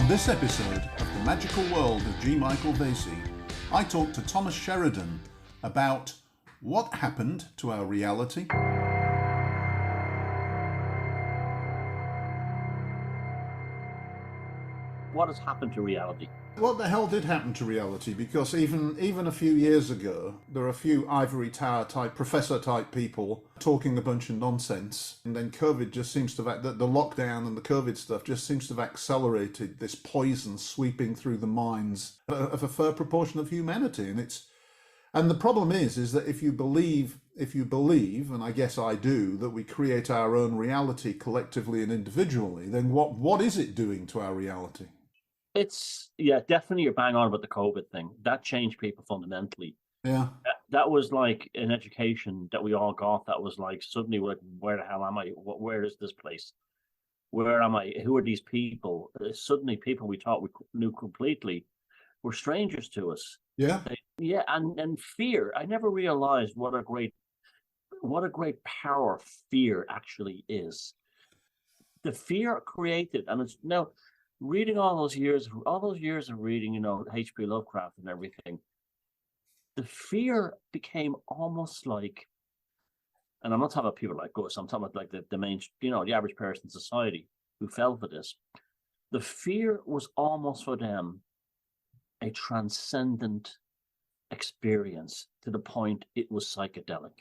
On this episode of The Magical World of G. Michael Vasey, I talk to Thomas Sheridan about what happened to our reality, what has happened to reality? what the hell did happen to reality, because even a few years ago, there were a few ivory tower type, professor type people talking a bunch of nonsense, and then COVID just seems to have, the lockdown and the COVID stuff just seems to have accelerated this poison sweeping through the minds of a fair proportion of humanity. And the problem is that if you believe, and I guess I do, that we create our own reality collectively and individually, then what is it doing to our reality? Definitely you're bang on about the COVID thing. That changed people fundamentally. Yeah. That was like an education that we all got. That was like, suddenly we're like, where the hell am I? Where is this place? Where am I? Who are these people? Suddenly people we thought we knew completely were strangers to us. Yeah. And fear. I never realized what a great power fear actually is. The fear created, and it's now reading all those years of reading, H.P. Lovecraft and everything. The fear became almost like, and I'm not talking about people like us, I'm talking about like the main, the average person in society who fell for this. The fear was almost for them a transcendent experience, to the point it was psychedelic.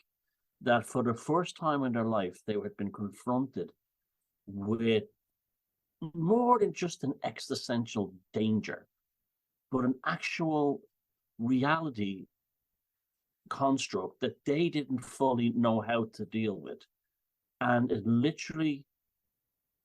That for the first time in their life, they had been confronted with more than just an existential danger, but an actual reality construct that they didn't fully know how to deal with. And it literally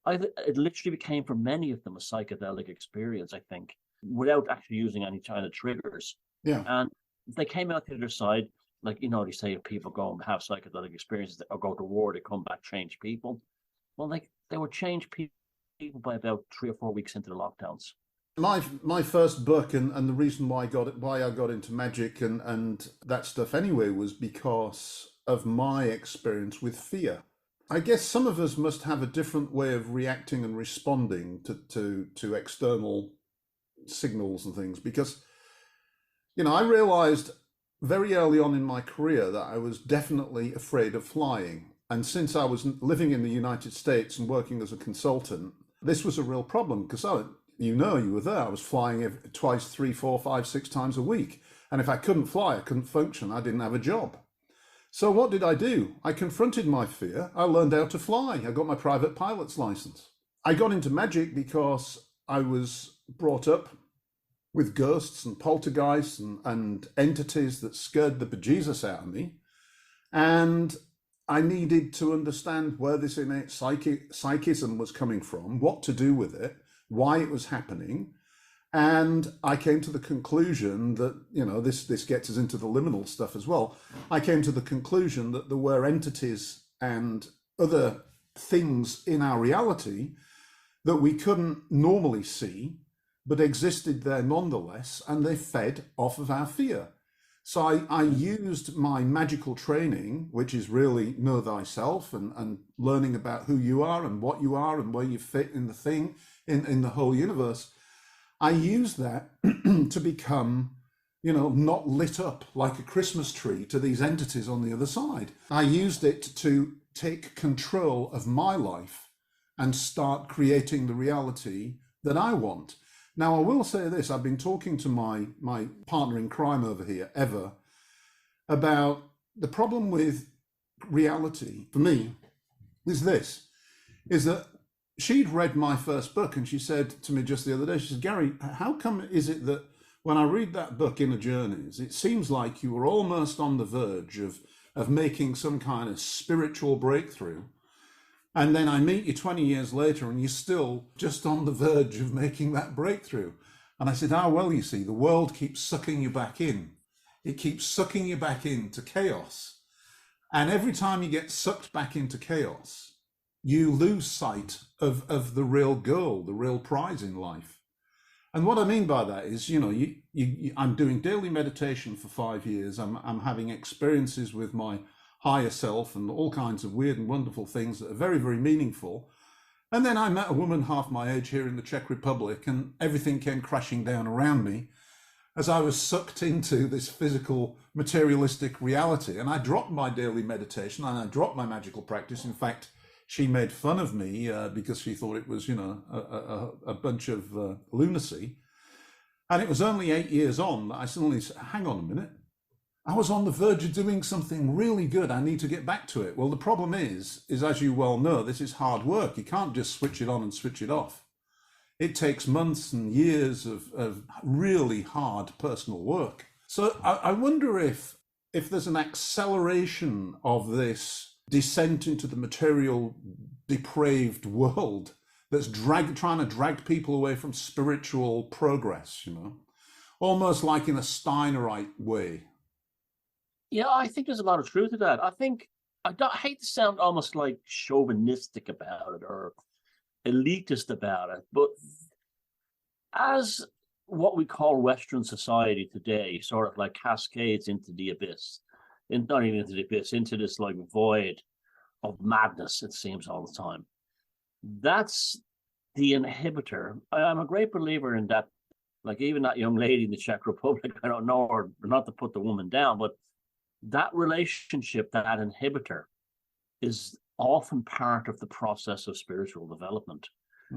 became for many of them a psychedelic experience, I think, without actually using any kind of triggers. Yeah. And they came out the other side, like, they say if people go and have psychedelic experiences or go to war, they come back changed people. Well, they were changed people by about 3 or 4 weeks into the lockdowns. My first book, and the reason why I got into magic and that stuff anyway, was because of my experience with fear. I guess some of us must have a different way of reacting and responding to external signals and things, because I realized very early on in my career that I was definitely afraid of flying. And since I was living in the United States and working as a consultant, this was a real problem, because you were there. I was flying twice, 3, 4, 5, 6 times a week. And if I couldn't fly, I couldn't function. I didn't have a job. So what did I do? I confronted my fear. I learned how to fly. I got my private pilot's license. I got into magic because I was brought up with ghosts and poltergeists and entities that scared the bejesus out of me. And I needed to understand where this innate psychism was coming from, what to do with it, why it was happening. And I came to the conclusion that, this gets us into the liminal stuff as well. I came to the conclusion that there were entities and other things in our reality that we couldn't normally see, but existed there nonetheless, and they fed off of our fear. So I used my magical training, which is really know thyself and learning about who you are and what you are and where you fit in the thing, in the whole universe. I used that to become, not lit up like a Christmas tree to these entities on the other side. I used it to take control of my life and start creating the reality that I want. Now, I will say this, I've been talking to my partner in crime over here, Eva, about the problem with reality, for me, is that she'd read my first book, and she said to me just the other day, she said, Gary, how come is it that when I read that book, Inner Journeys, it seems like you were almost on the verge of making some kind of spiritual breakthrough, and then I meet you 20 years later and you're still just on the verge of making that breakthrough. And I said, well, you see, the world keeps sucking you back in. It keeps sucking you back into chaos. And every time you get sucked back into chaos, you lose sight of the real goal, the real prize in life. And what I mean by that is, I'm doing daily meditation for 5 years. I'm having experiences with my higher self and all kinds of weird and wonderful things that are very, very meaningful. And then I met a woman half my age here in the Czech Republic, and everything came crashing down around me as I was sucked into this physical, materialistic reality. And I dropped my daily meditation and I dropped my magical practice. In fact, she made fun of me because she thought it was, a bunch of lunacy. And it was only 8 years on that I suddenly said, hang on a minute. I was on the verge of doing something really good. I need to get back to it. Well, the problem is as you well know, this is hard work. You can't just switch it on and switch it off. It takes months and years of really hard personal work. So I wonder if there's an acceleration of this descent into the material, depraved world that's trying to drag people away from spiritual progress, almost like in a Steinerite way. Yeah, I think there's a lot of truth to that. I hate to sound almost like chauvinistic about it or elitist about it, but as what we call Western society today sort of like cascades into the abyss, not even into the abyss, into this like void of madness, it seems all the time. That's the inhibitor. I'm a great believer in that, like even that young lady in the Czech Republic, I don't know her, not to put the woman down, but that relationship, that inhibitor, is often part of the process of spiritual development.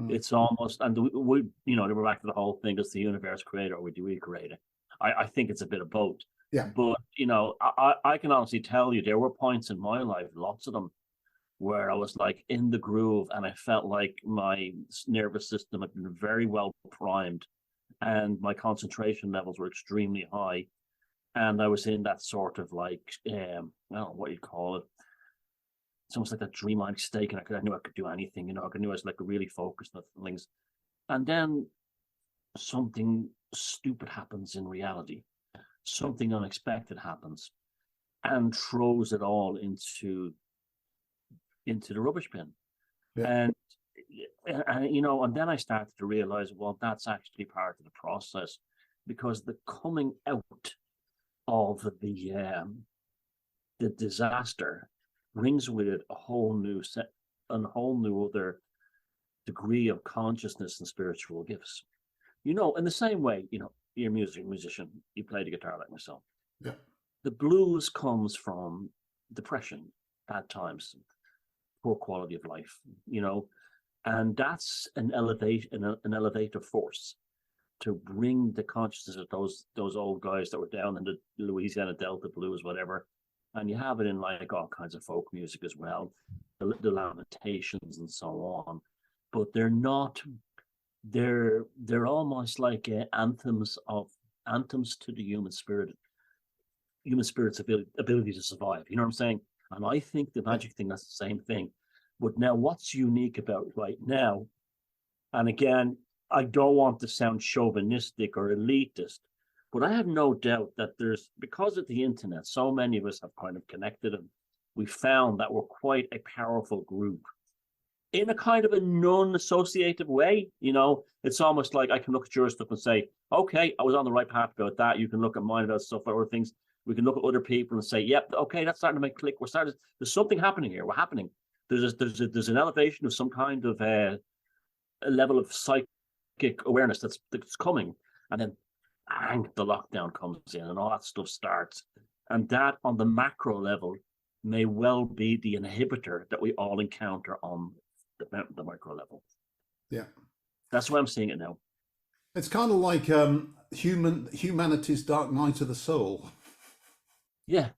It's almost, and we we're back to the whole thing: is the universe created or do we create it? I think it's a bit of both. Yeah. But I can honestly tell you there were points in my life, lots of them, where I was like in the groove and I felt like my nervous system had been very well primed and my concentration levels were extremely high. And I was in that sort of like, I don't know what you call it. It's almost like that dreamlike state, and I knew I could do anything, I knew I was like really focused on things. And then something stupid happens in reality. Something unexpected happens and throws it all into the rubbish bin. Yeah. And then I started to realize, well, that's actually part of the process, because the coming out of the disaster brings with it a whole new other degree of consciousness and spiritual gifts. In the same way, you're a musician, you play the guitar like myself. Yeah. The blues comes from depression, bad times, poor quality of life, and that's an elevative force to bring the consciousness of those old guys that were down in the Louisiana Delta blues, whatever. And you have it in like all kinds of folk music as well, the Lamentations and so on. But they're not. They're almost like anthems to the human spirit's ability to survive. You know what I'm saying? And I think the magic thing, that's the same thing. But now, what's unique about it right now? And again, I don't want to sound chauvinistic or elitist, but I have no doubt that because of the internet, so many of us have kind of connected, and we found that we're quite a powerful group in a kind of a non-associative way. It's almost like I can look at your stuff and say, okay, I was on the right path about that. You can look at mine about stuff or other things. We can look at other people and say, yep, okay, that's starting to make click. There's something happening here. We're happening. There's an elevation of some kind of a level of psychic awareness that's coming. And then bang, the lockdown comes in and all that stuff starts. And that on the macro level may well be the inhibitor that we all encounter on the micro level. Yeah. That's why I'm seeing it now. It's kind of like humanity's dark night of the soul. Yeah.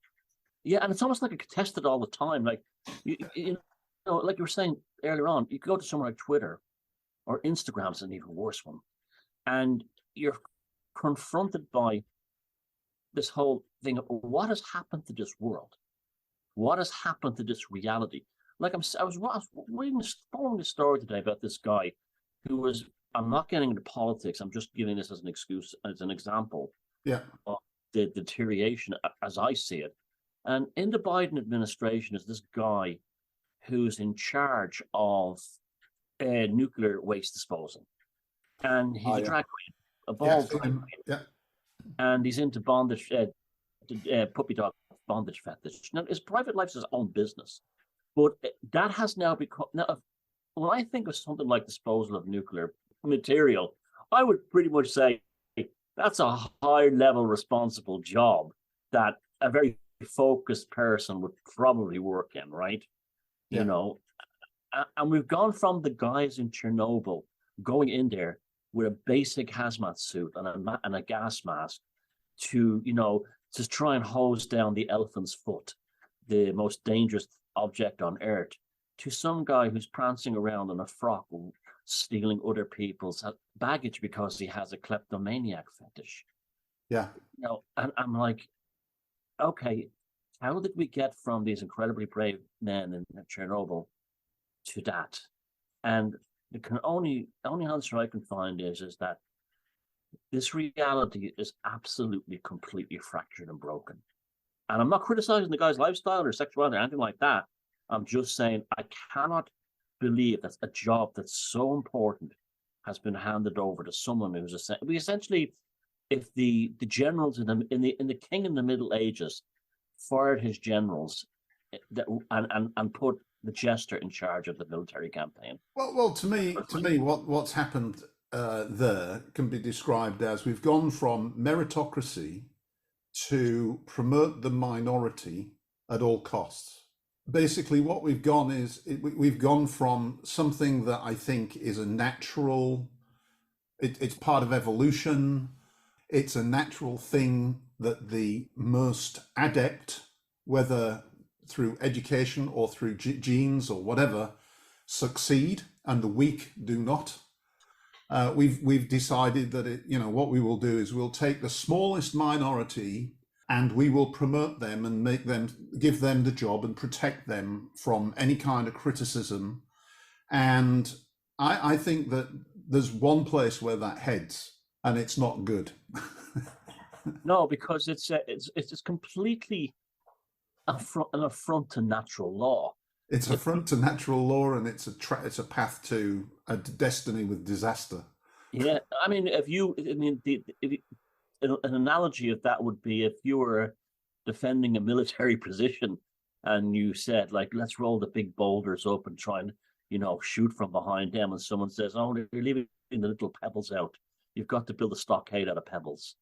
Yeah, and it's almost like it's contested all the time. Like, like you were saying earlier on, you go to somewhere like Twitter or Instagram's an even worse one. And you're confronted by this whole thing of what has happened to this world? What has happened to this reality? Like I was following the story today about this guy who was, I'm not getting into politics, I'm just giving this as an example of the deterioration as I see it. And in the Biden administration is this guy who's in charge of nuclear waste disposal. And he's a drag queen, a bald drag queen. Yeah. And he's into bondage, puppy dog bondage fetish. Now, his private life is his own business. But that has now become, when I think of something like disposal of nuclear material, I would pretty much say that's a high level responsible job that a very focused person would probably work in, right? Yeah. You know, and we've gone from the guys in Chernobyl going in there with a basic hazmat suit and a gas mask to, to try and hose down the elephant's foot, the most dangerous object on earth, to some guy who's prancing around in a frock stealing other people's baggage because he has a kleptomaniac fetish. Yeah. And I'm like, okay, how did we get from these incredibly brave men in Chernobyl to that? And the only answer I can find is that this reality is absolutely, completely fractured and broken. And I'm not criticizing the guy's lifestyle or sexuality or anything like that. I'm just saying I cannot believe that a job that's so important has been handed over to someone who's essentially, if the generals in the king in the Middle Ages fired his generals and put the jester in charge of the military campaign. Well, to me, what's happened there can be described as we've gone from meritocracy to promote the minority at all costs. Basically, what we've gone is we've gone from something that I think is a natural. It's part of evolution. It's a natural thing that the most adept, whether through education or through genes or whatever, succeed, and the weak do not. We've decided that what we will do is we'll take the smallest minority and we will promote them and give them the job and protect them from any kind of criticism. And I think that there's one place where that heads, and it's not good. No, because it's completely an affront to natural law. It's an affront to natural law, and it's a path to a destiny with disaster. Yeah, I mean, an analogy of that would be if you were defending a military position and you said, like, let's roll the big boulders up and try and, shoot from behind them, and someone says, oh, they're leaving the little pebbles out. You've got to build a stockade out of pebbles.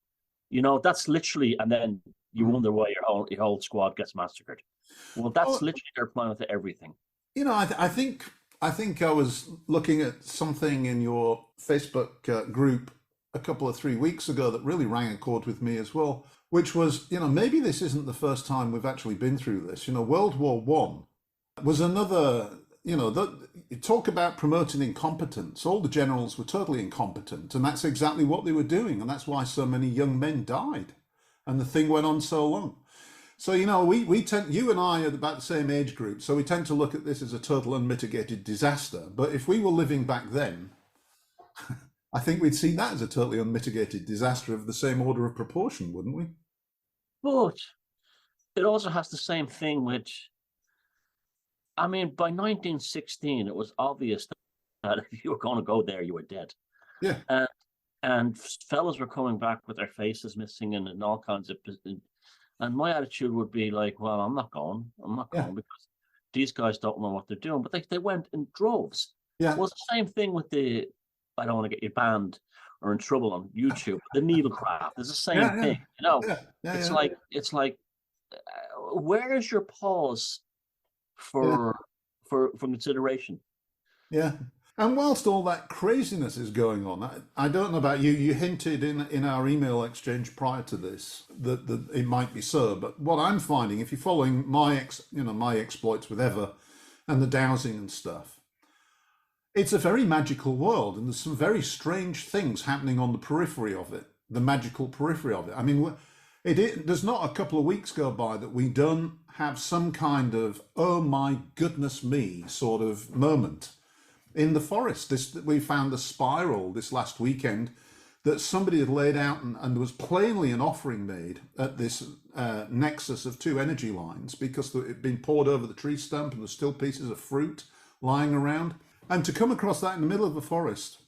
That's literally, and then you wonder why your whole squad gets massacred. Well, that's literally their plan with everything. I think I was looking at something in your Facebook group a couple of 3 weeks ago that really rang a chord with me as well, which was, maybe this isn't the first time we've actually been through this. World War One was another, you talk about promoting incompetence. All the generals were totally incompetent, and that's exactly what they were doing, and that's why so many young men died, and the thing went on so long. So, we tend, you and I are about the same age group, so we tend to look at this as a total unmitigated disaster. But if we were living back then, I think we'd see that as a totally unmitigated disaster of the same order of proportion, wouldn't we? But it also has the same thing, which, I mean, by 1916, it was obvious that if you were going to go there, you were dead. Yeah. And fellas were coming back with their faces missing and all kinds of. And my attitude would be like, well, I'm not going because these guys don't know what they're doing. But they went in droves. Yeah. Well, it's the same thing with I don't want to get you banned or in trouble on YouTube. The needle craft is the same thing. It's like, where is your pause for consideration? Yeah. And whilst all that craziness is going on, I don't know about you. You hinted in our email exchange prior to this that it might be so. But what I'm finding, if you're following my exploits with Ever and the dowsing and stuff, it's a very magical world, and there's some very strange things happening on the periphery of it, the magical periphery of it. I mean, there's not a couple of weeks go by that we don't have some kind of, oh my goodness me, sort of moment. In the forest, we found a spiral this last weekend that somebody had laid out, and there was plainly an offering made at this nexus of two energy lines because it had been poured over the tree stump and there's still pieces of fruit lying around. And to come across that in the middle of the forest,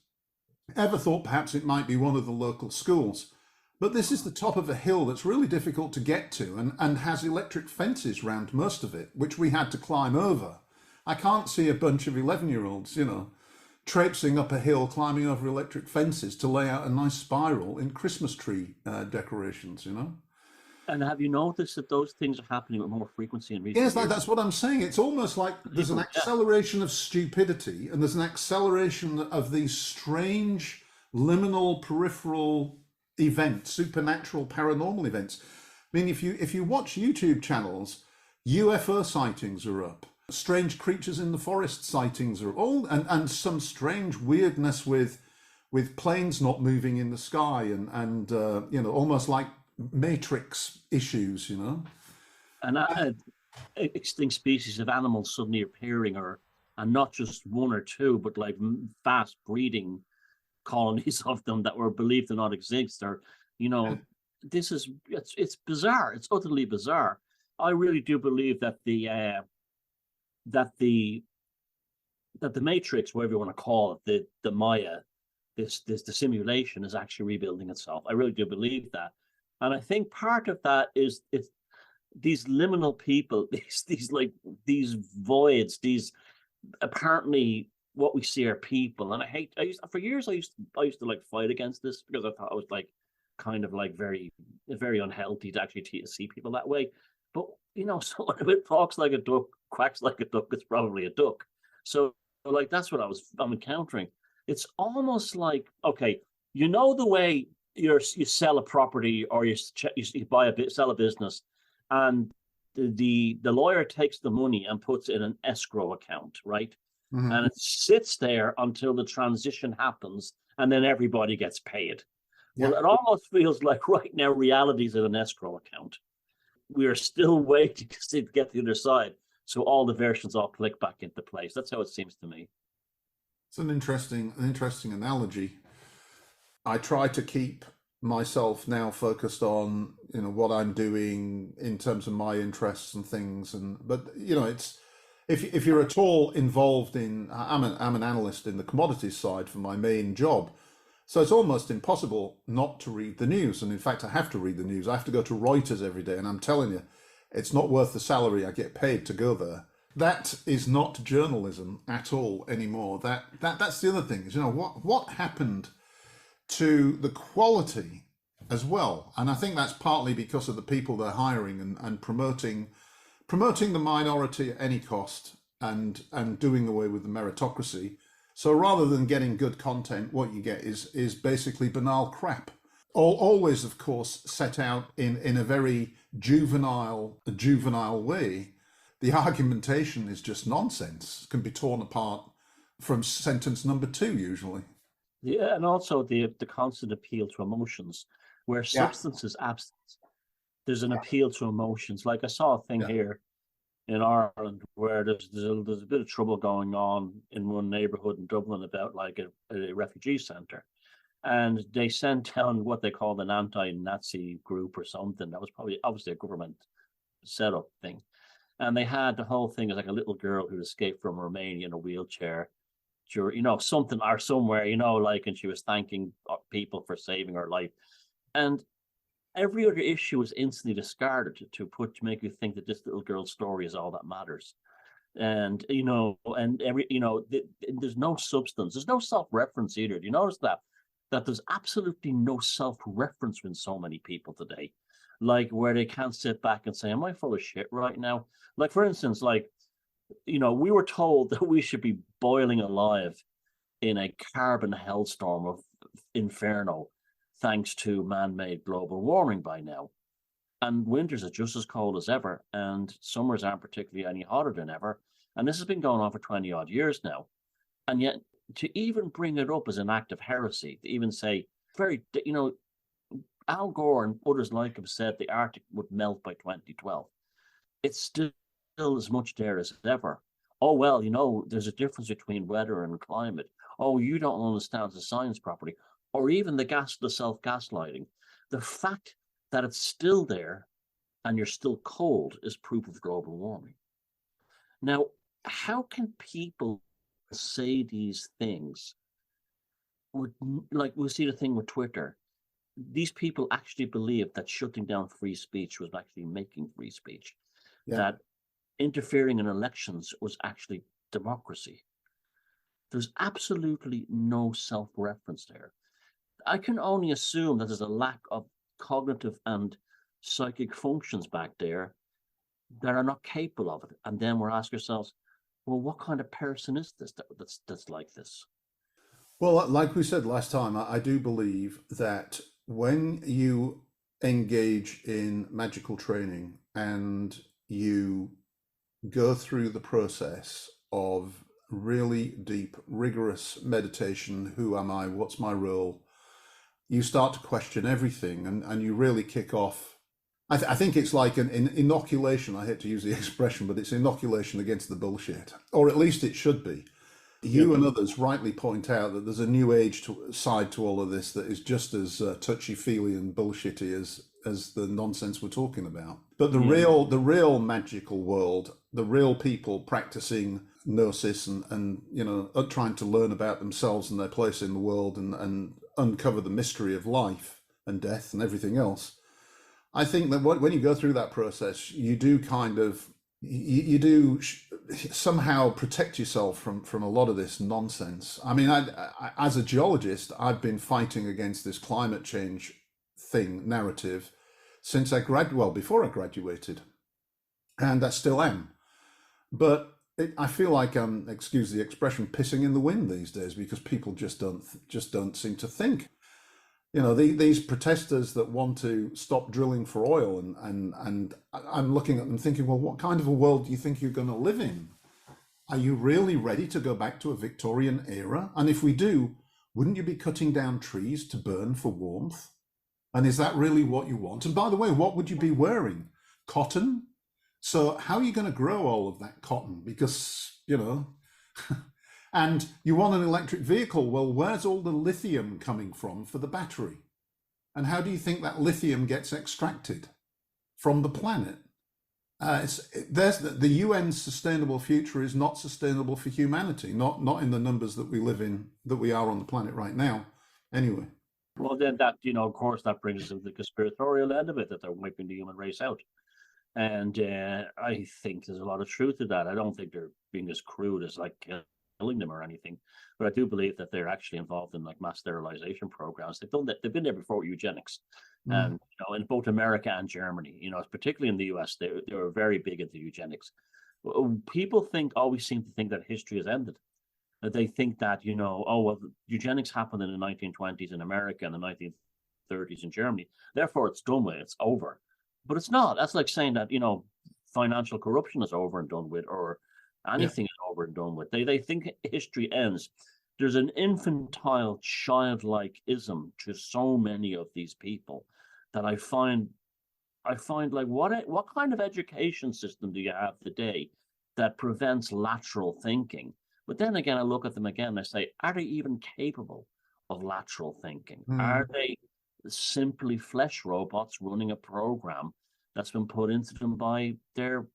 Ever thought perhaps it might be one of the local schools. But this is the top of a hill that's really difficult to get to and has electric fences round most of it, which we had to climb over. I can't see a bunch of 11-year-olds, traipsing up a hill, climbing over electric fences to lay out a nice spiral in Christmas tree decorations. And have you noticed that those things are happening with more frequency in recent Yes, years? that's what I'm saying. It's almost like there's an People, yeah. acceleration of stupidity and there's an acceleration of these strange liminal peripheral events, supernatural paranormal events. I mean, if you watch YouTube channels, UFO sightings are up. Strange creatures in the forest sightings are all, and some strange weirdness with planes not moving in the sky and almost like Matrix issues. And extinct species of animals suddenly appearing, and not just one or two, but like fast breeding colonies of them that were believed to not exist, or it's bizarre. It's utterly bizarre. I really do believe that the Matrix, whatever you want to call it, the Maya, the simulation is actually rebuilding itself. I really do believe that, and I think part of that is it's these liminal people, these voids, these apparently what we see are people. And for years I used to like fight against this because I thought it was like kind of like very, very unhealthy to actually see people that way. But someone if it talks like a duck, quacks like a duck, it's probably a duck. So like that's what I'm encountering. It's almost like, okay, the way you sell a property or you sell a business, and the lawyer takes the money and puts it in an escrow account, right? Mm-hmm. And it sits there until the transition happens, and then everybody gets paid. Yeah. Well, it almost feels like right now reality is in an escrow account. We are still waiting to get to the other side, so all the versions all click back into place. That's how it seems to me. It's an interesting analogy. I try to keep myself now focused on what I'm doing in terms of my interests and things, but it's if you're at all involved in I'm an analyst in the commodities side for my main job, so it's almost impossible not to read the news, and in fact I have to read the news. I have to go to Reuters every day, and I'm telling you, it's not worth the salary I get paid to go there. That is not journalism at all anymore. That's the other thing is what happened to the quality as well. And I think that's partly because of the people they're hiring and promoting the minority at any cost and doing away with the meritocracy. So rather than getting good content, what you get is basically banal crap. Always, of course, set out in a very juvenile way. The argumentation is just nonsense, can be torn apart from sentence number 2 usually. Yeah, and also the constant appeal to emotions, where substance is absent. There's an appeal to emotions. Like I saw a thing here in Ireland where there's a bit of trouble going on in one neighborhood in Dublin about like a refugee center, and they sent down what they called an anti-Nazi group or something. That was probably obviously a government setup thing, and they had the whole thing as like a little girl who escaped from Romania in a wheelchair. Something or somewhere, like, and she was thanking people for saving her life, and every other issue was instantly discarded to make you think that this little girl's story is all that matters, and there's no substance, there's no self-reference either. Do you notice that there's absolutely no self-reference in so many people today, like where they can't sit back and say, "Am I full of shit right now?" Like for instance, like. We were told that we should be boiling alive in a carbon hellstorm of inferno thanks to man-made global warming by now. And winters are just as cold as ever, and summers aren't particularly any hotter than ever. And this has been going on for 20 odd years now. And yet to even bring it up as an act of heresy, to even say, Al Gore and others like him said the Arctic would melt by 2012. It's still as much there as ever. Oh, well, there's a difference between weather and climate. Oh, you don't understand the science properly. Or even the self-gaslighting. The fact that it's still there and you're still cold is proof of global warming. Now, how can people say these things? Like we see the thing with Twitter. These people actually believe that shutting down free speech was actually making free speech. Yeah. That interfering in elections was actually democracy. There's absolutely no self-reference there. I can only assume that there's a lack of cognitive and psychic functions back there that are not capable of it. And then we're asking ourselves, well, what kind of person is this that's like this? Well, like we said last time, I do believe that when you engage in magical training and you go through the process of really deep, rigorous meditation, who am I, what's my role, you start to question everything, and you really kick off. I think it's like an inoculation. I hate to use the expression, but it's inoculation against the bullshit, or at least it should be. You and others rightly point out that there's a new age side to all of this that is just as touchy-feely and bullshitty as the nonsense we're talking about. But the real magical world, the real people practicing gnosis and trying to learn about themselves and their place in the world and uncover the mystery of life and death and everything else. I think that when you go through that process, you do somehow protect yourself from a lot of this nonsense. I mean, I, as a geologist, I've been fighting against this climate change narrative since before I graduated, and I still am. But I feel like I'm, excuse the expression, pissing in the wind these days, because people just don't seem to think. These protesters that want to stop drilling for oil, and I'm looking at them thinking, well, what kind of a world do you think you're going to live in? Are you really ready to go back to a Victorian era? And if we do, wouldn't you be cutting down trees to burn for warmth? And is that really what you want? And by the way, what would you be wearing? Cotton? So how are you going to grow all of that cotton? Because, and you want an electric vehicle. Well, where's all the lithium coming from for the battery? And how do you think that lithium gets extracted from the planet? The UN's sustainable future is not sustainable for humanity, not in the numbers that we are on the planet right now. Anyway. Well, then that, of course, that brings us to the conspiratorial end of it, that they're wiping the human race out. And I think there's a lot of truth to that. I don't think they're being as crude as like killing them or anything, but I do believe that they're actually involved in like mass sterilization programs. They've been there before eugenics, and in both America and Germany, particularly in the US, they were very big into eugenics. People always seem to think that history has ended. That they think that eugenics happened in the 1920s in America and the 1930s in Germany, therefore it's done with, it's over. But it's not. That's like saying that financial corruption is over and done with, or anything is over and done with. They think history ends. There's an infantile, childlike ism to so many of these people that I find like, what kind of education system do you have today that prevents lateral thinking? But then again, I look at them again and I say, are they even capable of lateral thinking? Are they simply flesh robots running a program that's been put into them by their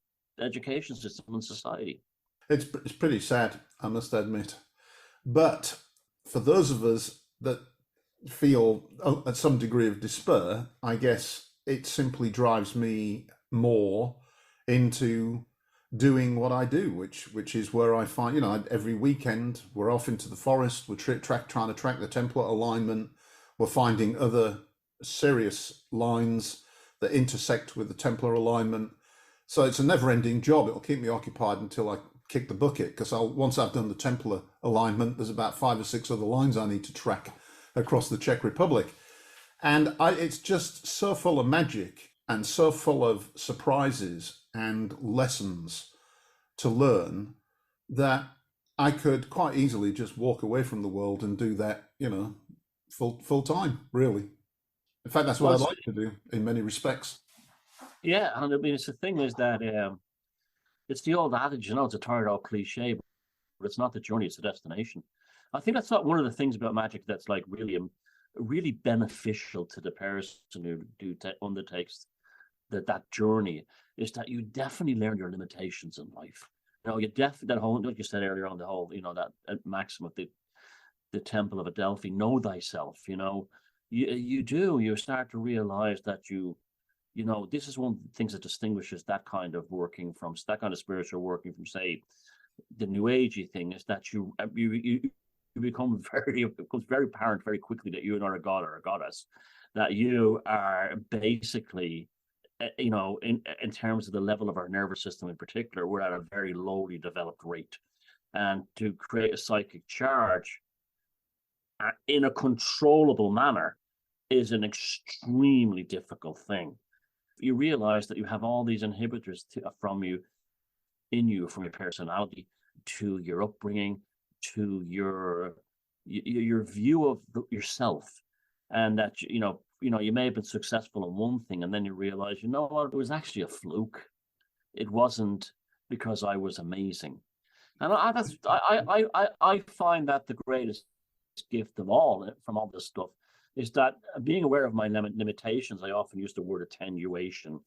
education system and society? It's pretty sad, I must admit. But for those of us that feel at some degree of despair, I guess it simply drives me more into doing what I do, which is where I find, every weekend we're off into the forest, we're trying to track the template alignment, we're finding other serious lines that intersect with the Templar alignment. So it's a never-ending job. It'll keep me occupied until I kick the bucket, because once I've done the Templar alignment, there's about 5 or 6 other lines I need to track across the Czech Republic. And it's just so full of magic and so full of surprises and lessons to learn that I could quite easily just walk away from the world and do that, full time, really. In fact, that's what I'd like to do in many respects. Yeah, and I mean, it's the thing is that it's the old adage, it's a tired old cliche, but it's not the journey, it's the destination. I think that's not one of the things about magic that's like really beneficial to the person who undertakes that journey, is that you definitely learn your limitations in life. You definitely, that whole, like you said earlier on, the whole, that maxim of the Temple of Adelphi, know thyself. You start to realize that this is one of the things that distinguishes that kind of working from that kind of spiritual working from, say, the New Agey thing is that you become it becomes very apparent very quickly that you're not a god or a goddess, that you are basically, in terms of the level of our nervous system in particular, we're at a very lowly developed rate, and to create a psychic charge in a controllable manner is an extremely difficult thing. You realize that you have all these inhibitors from you, from your personality to your upbringing to your view of yourself, and that you may have been successful in one thing, and then you realize, you know what, it was actually a fluke. It wasn't because I was amazing. And I find that the greatest gift of all from all this stuff is that being aware of my limitations. I often use the word attenuation,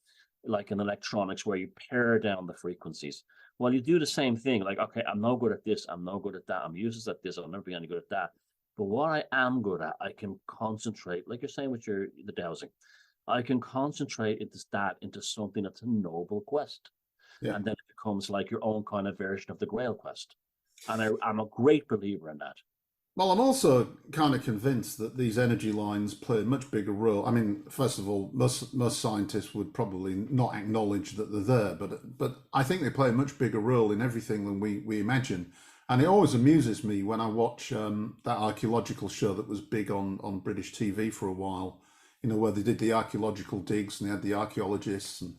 like in electronics, where you pare down the frequencies. Well, you do the same thing. Like, okay, I'm no good at this. I'm no good at that. I'm useless at this. I'll never be any good at that. But what I am good at, I can concentrate, like you're saying with the dowsing. I can concentrate into something that's a noble quest. Yeah. And then it becomes like your own kind of version of the Grail quest. And I'm a great believer in that. Well, I'm also kind of convinced that these energy lines play a much bigger role. I mean, first of all, most scientists would probably not acknowledge that they're there, but I think they play a much bigger role in everything than we imagine. And it always amuses me when I watch that archaeological show that was big on British TV for a while, where they did the archaeological digs and they had the archaeologists, and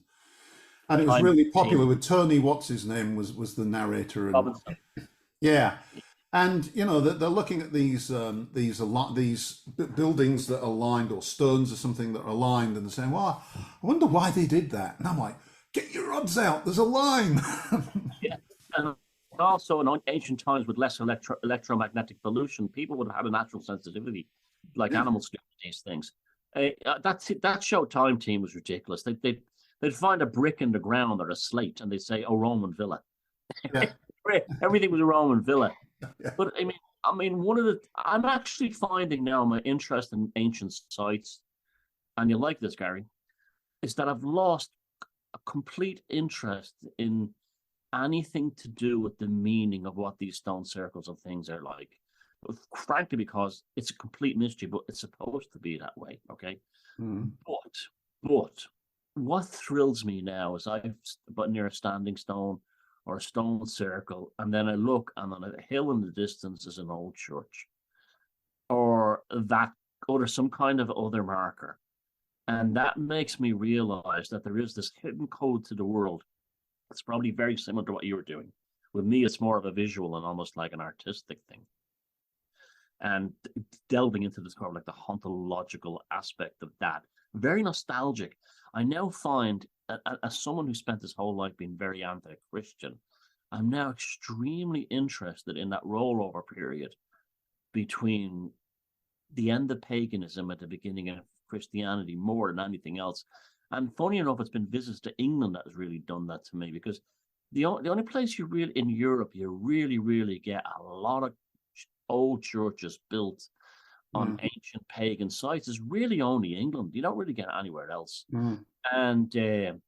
it was really popular with Tony, what's his name, was the narrator. And, yeah. And they're looking at these buildings that are lined, or stones or something that are aligned, and they're saying, "Well, I wonder why they did that." And I'm like, "Get your rods out! There's a line." Yeah, and also in ancient times with less electromagnetic pollution, people would have had a natural sensitivity, like animals do these things. That Showtime team was ridiculous. They'd find a brick in the ground or a slate, and they'd say, "Oh, Roman villa." Yeah. Everything was a Roman villa. Yeah. But I mean, I'm actually finding now my interest in ancient sites, and you like this, Gary, is that I've lost a complete interest in anything to do with the meaning of what these stone circles and things are like. Frankly, because it's a complete mystery, but it's supposed to be that way, okay? Mm. But what thrills me now is but near a standing stone or a stone circle, and then I look, and on a hill in the distance is an old church, or some kind of other marker, and that makes me realize that there is this hidden code to the world. It's probably very similar to what you were doing. With me, it's more of a visual and almost like an artistic thing, and delving into this kind of like the ontological aspect of that, very nostalgic. I now find, as someone who spent his whole life being very anti-Christian, I'm now extremely interested in that rollover period between the end of paganism at the beginning of Christianity more than anything else. And funny enough, it's been visits to England that has really done that to me, because the only place in Europe you really get a lot of old churches built on ancient pagan sites is really only England. You don't really get it anywhere else. And a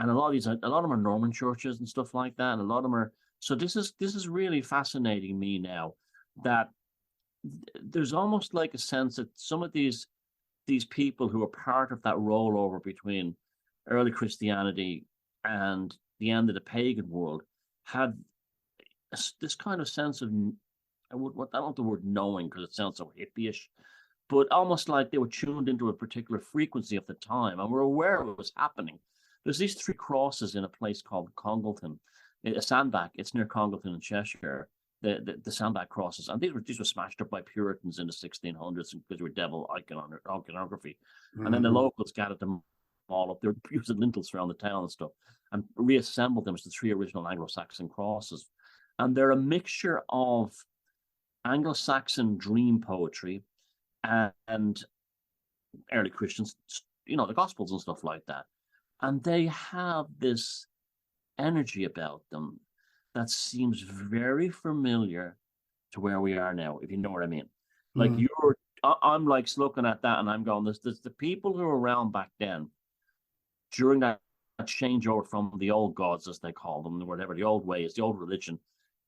lot of them are Norman churches and stuff like that, and a lot of them are. So this is really fascinating me now, that there's almost like a sense that some of these people who are part of that rollover between early Christianity and the end of the pagan world had this kind of sense of, I don't want the word knowing because it sounds so hippie-ish, but almost like they were tuned into a particular frequency of the time and were aware of what was happening. There's these 3 crosses in a place called Congleton, a sandbank. It's near Congleton in Cheshire. The sandbank crosses, and these were smashed up by Puritans in the 1600s because they were devil iconography. And then the locals gathered them all up. They were using lintels around the town and stuff, and reassembled them as the 3 original Anglo-Saxon crosses. And they're a mixture of Anglo-Saxon dream poetry and early Christians, the Gospels and stuff like that. And they have this energy about them that seems very familiar to where we are now, if you know what I mean. Like I'm like looking at that and I'm going, there's the people who were around back then during that changeover from the old gods, as they call them, or whatever, the old ways, the old religion,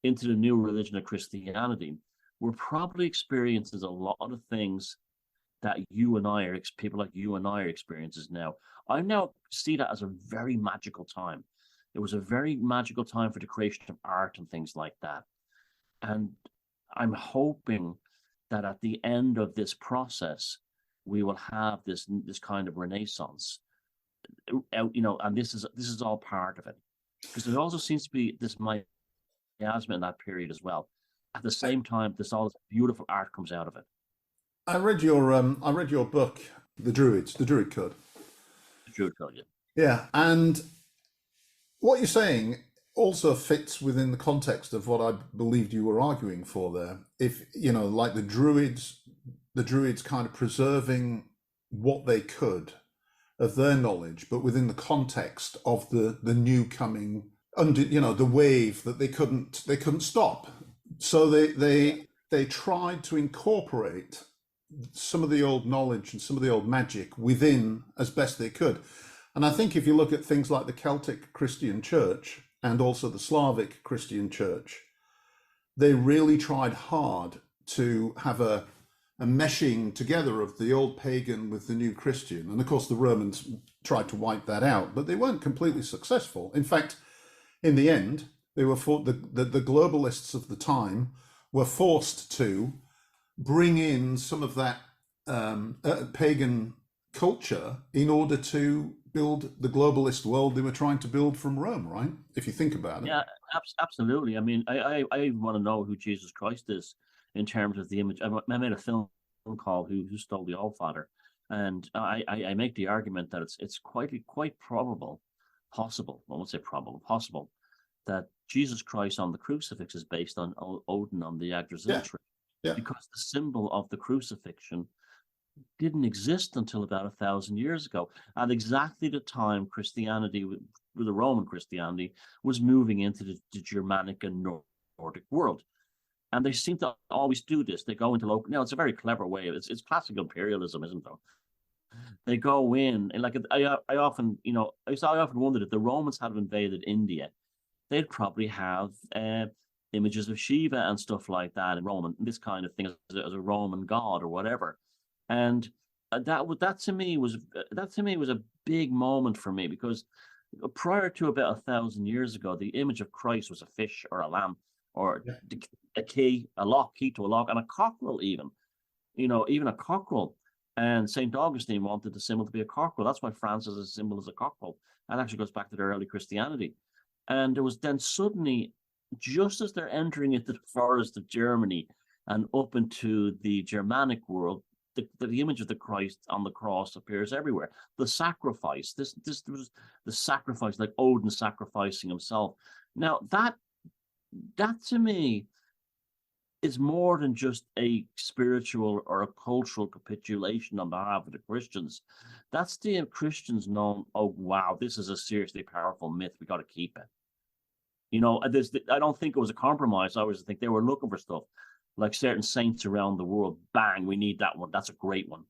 into the new religion of Christianity, we're probably experiencing a lot of things that you and I are, people like you and I are experiences now. I now see that as a very magical time. It was a very magical time for the creation of art and things like that. And I'm hoping that at the end of this process, we will have this kind of renaissance, and this is all part of it, because there also seems to be this miasma in that period as well. At the same time, all this beautiful art comes out of it. I read your book, The Druid Code. The Druid Code, yeah. Yeah, and what you're saying also fits within the context of what I believed you were arguing for there. If, like the Druids kind of preserving what they could of their knowledge, but within the context of the new coming, the wave that they couldn't stop. So they tried to incorporate some of the old knowledge and some of the old magic within as best they could. And I think if you look at things like the Celtic Christian Church and also the Slavic Christian Church, they really tried hard to have a meshing together of the old pagan with the new Christian. And of course, the Romans tried to wipe that out, but they weren't completely successful. In fact, in the end, they were the globalists of the time were forced to bring in some of that pagan culture in order to build the globalist world they were trying to build from Rome, right? If you think about it. Yeah, absolutely. I mean, I even want to know who Jesus Christ is in terms of the image. I made a film called Who Stole the Allfather, and I make the argument that it's quite probable, possible, I won't say probable, possible, that Jesus Christ on the crucifix is based on Odin on the Yggdrasil tree. Yeah. Because the symbol of the crucifixion didn't exist until about 1,000 years ago, at exactly the time Christianity, with the Roman Christianity, was moving into the Germanic and Nordic world. And they seem to always do this. They go into local. It's a very clever way. It's classical imperialism, isn't it? They go in, and like I often wondered if the Romans had invaded India, they'd probably have images of Shiva and stuff like that in Roman, this kind of thing as a Roman god or whatever. And that to me was a big moment for me, because prior to about 1,000 years ago, the image of Christ was a fish or a lamb or a key to a lock, and a cockerel even a cockerel. And St. Augustine wanted the symbol to be a cockerel. That's why Francis' symbol is a cockerel. That actually goes back to their early Christianity. And there was then suddenly, just as they're entering into the forest of Germany and up into the Germanic world, the image of the Christ on the cross appears everywhere. The sacrifice, this was the sacrifice, like Odin sacrificing himself. Now that to me is more than just a spiritual or a cultural capitulation on behalf of the Christians. That's the Christians knowing, oh wow, this is a seriously powerful myth. We got to keep it. I don't think it was a compromise. I always think they were looking for stuff like certain saints around the world. Bang, we need that one. That's a great one.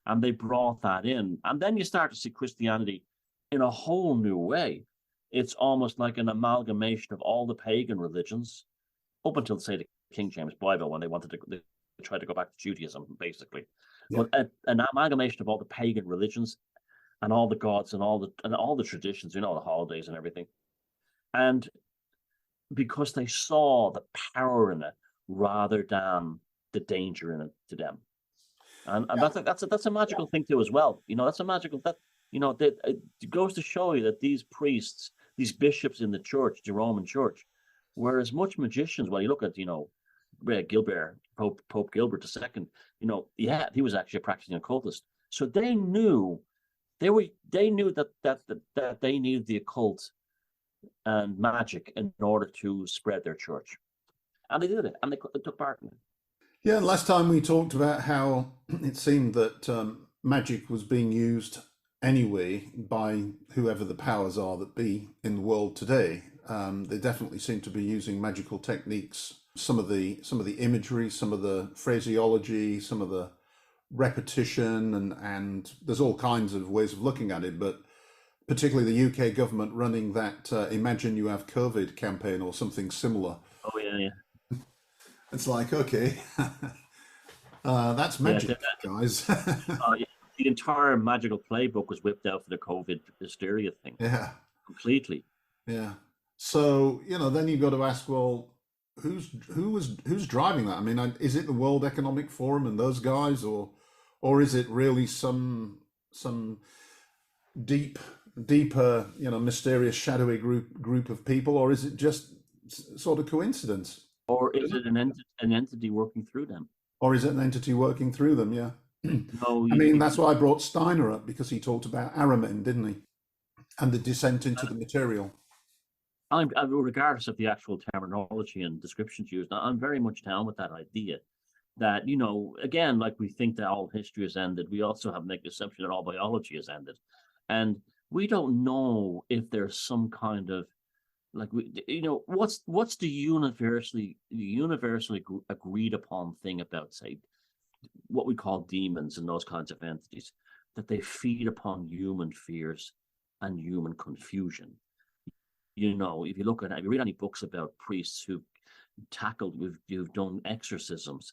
And they brought that in. And then you start to see Christianity in a whole new way. It's almost like an amalgamation of all the pagan religions up until, say, the King James Bible, when they tried to go back to Judaism, basically. Yeah. But an amalgamation of all the pagan religions and all the gods and all the traditions, the holidays and everything. And because they saw the power in it rather than the danger in it to them. And that's a magical thing too as well. That's a magical it goes to show you that these priests, these bishops in the church, the Roman church, were as much magicians. Well, you look at Gilbert, Pope Gilbert II. He was actually a practicing occultist. So they knew that they needed the occult and magic in order to spread their church, and they did it, and they took part in it. Yeah, last time we talked about how it seemed that magic was being used anyway by whoever the powers are that be in the world today. They definitely seem to be using magical techniques. Some of the imagery, some of the phraseology, some of the repetition, and there's all kinds of ways of looking at it, but particularly the UK government running that Imagine You Have COVID campaign or something similar Oh yeah, yeah, It's like, okay, that's yeah. magic, guys. Yeah. The entire magical playbook was whipped out for the COVID hysteria thing Yeah, completely. yeah. So, then you've got to ask, well, who's driving that? I mean, is it the World Economic Forum and those guys, or is it really some deep, deeper, mysterious, shadowy group of people, or is it just sort of coincidence? Or is it an entity working through them? Or is it an entity working through them? Yeah. No, I mean, that's why I brought Steiner up, because he talked about Aramen, didn't he? And the descent into the material. regardless of the actual terminology and descriptions used, I'm very much down with that idea that, again, like we think that all history has ended, we also have to make the assumption that all biology has ended. And we don't know if there's some kind of like what's the universally agreed upon thing about, say, what we call demons and those kinds of entities, that they feed upon human fears and human confusion. If you look at it, if you read any books about priests who've done exorcisms,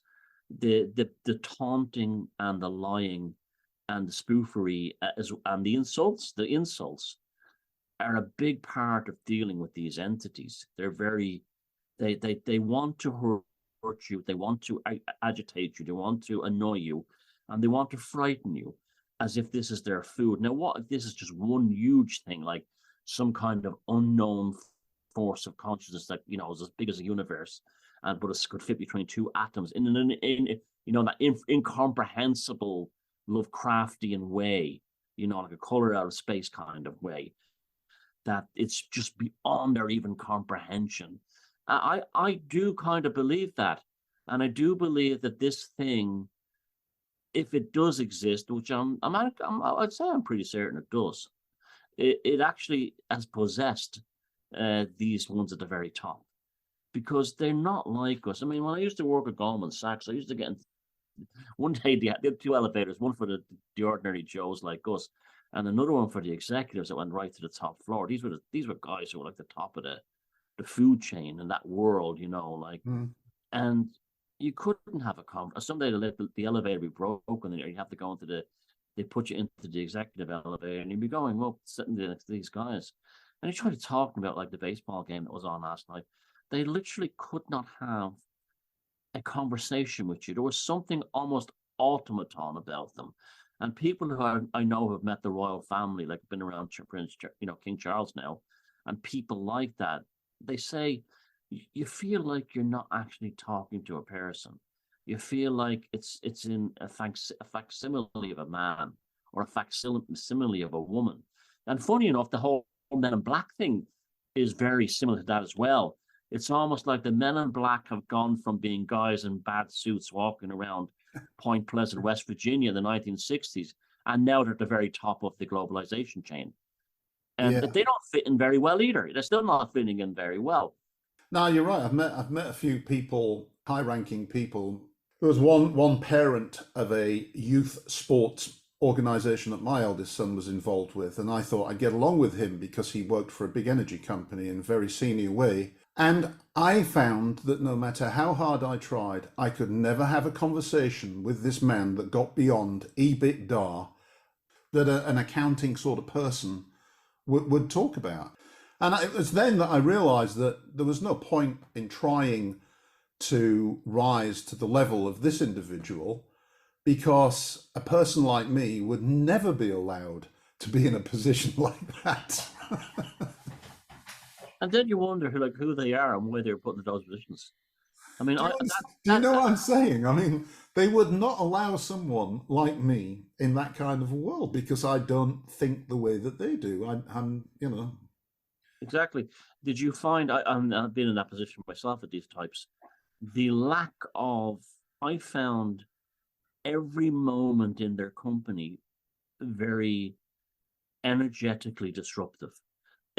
the taunting and the lying and the spoofery and the insults are a big part of dealing with these entities. They're very they want to hurt you, they want to agitate you, they want to annoy you, and they want to frighten you as if this is their food. Now, what if this is just one huge thing, like some kind of unknown force of consciousness that is as big as a universe, and but it could fit between two atoms in that incomprehensible Lovecraftian way, like a color out of space kind of way, that it's just beyond their even comprehension. I do kind of believe that, and I do believe that this thing, if it does exist, which I'd say I'm pretty certain it does, it actually has possessed these ones at the very top, because they're not like us. I mean, when I used to work at Goldman Sachs, I used to get one day they had two elevators, one for the ordinary Joes like us, and another one for the executives that went right to the top floor. These were guys who were like the top of the food chain in that world, and you couldn't have a conversation. Someday the elevator would be broken, and you have to go they put you into the executive elevator, and you'd be going, well, sitting there next to these guys, and you try to talk about like the baseball game that was on last night. They literally could not have a conversation with you. There was something almost automaton about them. And people who I know have met the royal family, like been around King Charles now, and people like that, they say you feel like you're not actually talking to a person. You feel like it's in a facsimile of a man or a facsimile of a woman. And funny enough, the whole Men in Black thing is very similar to that as well. It's almost like the Men in Black have gone from being guys in bad suits walking around Point Pleasant, West Virginia in the 1960s, and now they're at the very top of the globalization chain. And they don't fit in very well either. They're still not fitting in very well. No, you're right. I've met a few people, high-ranking people. There was one parent of a youth sports organization that my eldest son was involved with, and I thought I'd get along with him because he worked for a big energy company in a very senior way. And I found that no matter how hard I tried, I could never have a conversation with this man that got beyond EBITDA that an accounting sort of person would talk about. And it was then that I realized that there was no point in trying to rise to the level of this individual, because a person like me would never be allowed to be in a position like that. And then you wonder who they are and why they're put in those positions. I mean, do you know what I'm saying? I mean, they would not allow someone like me in that kind of a world because I don't think the way that they do. I'm Exactly. Did you find, I've been in that position myself at these types, the lack of, I found every moment in their company very energetically disruptive.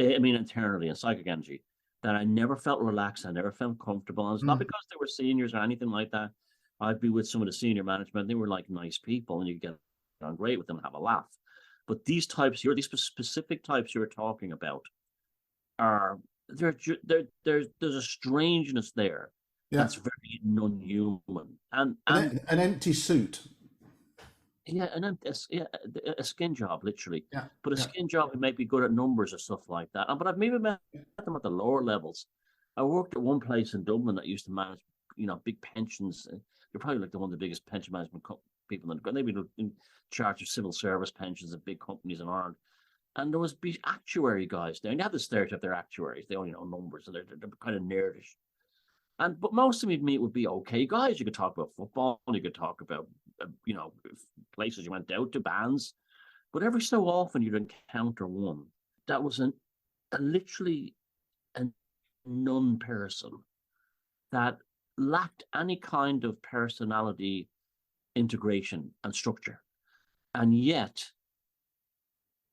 I mean, internally in psychic energy, that I never felt relaxed. I never felt comfortable. And it's not because they were seniors or anything like that. I'd be with some of the senior management. They were like nice people, and you get on great with them and have a laugh. But these specific types you're talking about are there's a strangeness there Yeah. that's very non-human, and An empty suit. yeah, and then yeah, a skin job literally, Yeah. but a Yeah. skin job who might be good at numbers or stuff like that. But I've maybe met them at the lower levels. I worked at one place in Dublin that used to manage, big pensions. You're probably like one of the biggest pension management people in the country. They were in charge of civil service pensions of big companies in Ireland. And there was actuary guys there. And you have the stereotype they're actuaries. They only know numbers, so they're kind of nerdish. But most of you'd meet would be okay guys. You could talk about football. You could talk about places you went out to, bands. But every so often you'd encounter one that was literally a non-person that lacked any kind of personality, integration, and structure, and yet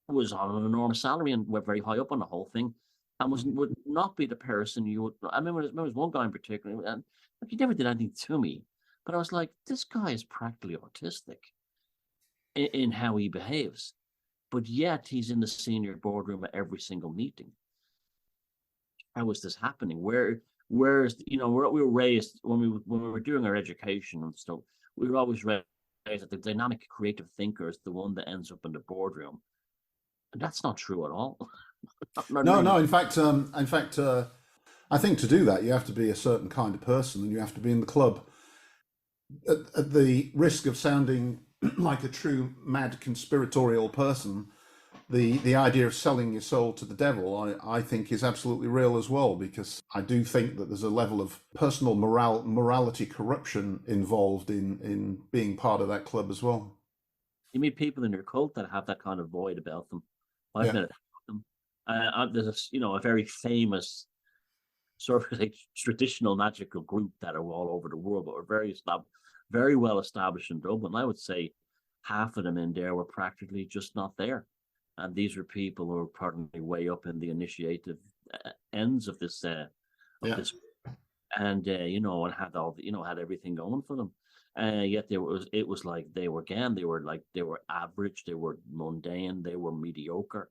was on an enormous salary and went very high up on the whole thing, and would not be the person you would. I remember there was one guy in particular, and he never did anything to me, but I was like, this guy is practically autistic in how he behaves, but yet he's in the senior boardroom at every single meeting. How is this happening? Whereas we were raised when we were doing our education and stuff, we were always raised that the dynamic creative thinker is the one that ends up in the boardroom. And that's not true at all. No. In fact, I think to do that you have to be a certain kind of person, and you have to be in the club. At the risk of sounding like a true mad conspiratorial person, the idea of selling your soul to the devil, I think, is absolutely real as well, because I do think that there's a level of personal morality corruption involved in being part of that club as well. You meet people in your cult that have that kind of void about them. I've met them. There's a very famous sort of like traditional magical group that are all over the world, but are very well established in Dublin. I would say half of them in there were practically just not there. And these were people who were probably way up in the initiative ends of this, this, and and had all had everything going for them. Yet it was like they were average, they were mundane, they were mediocre,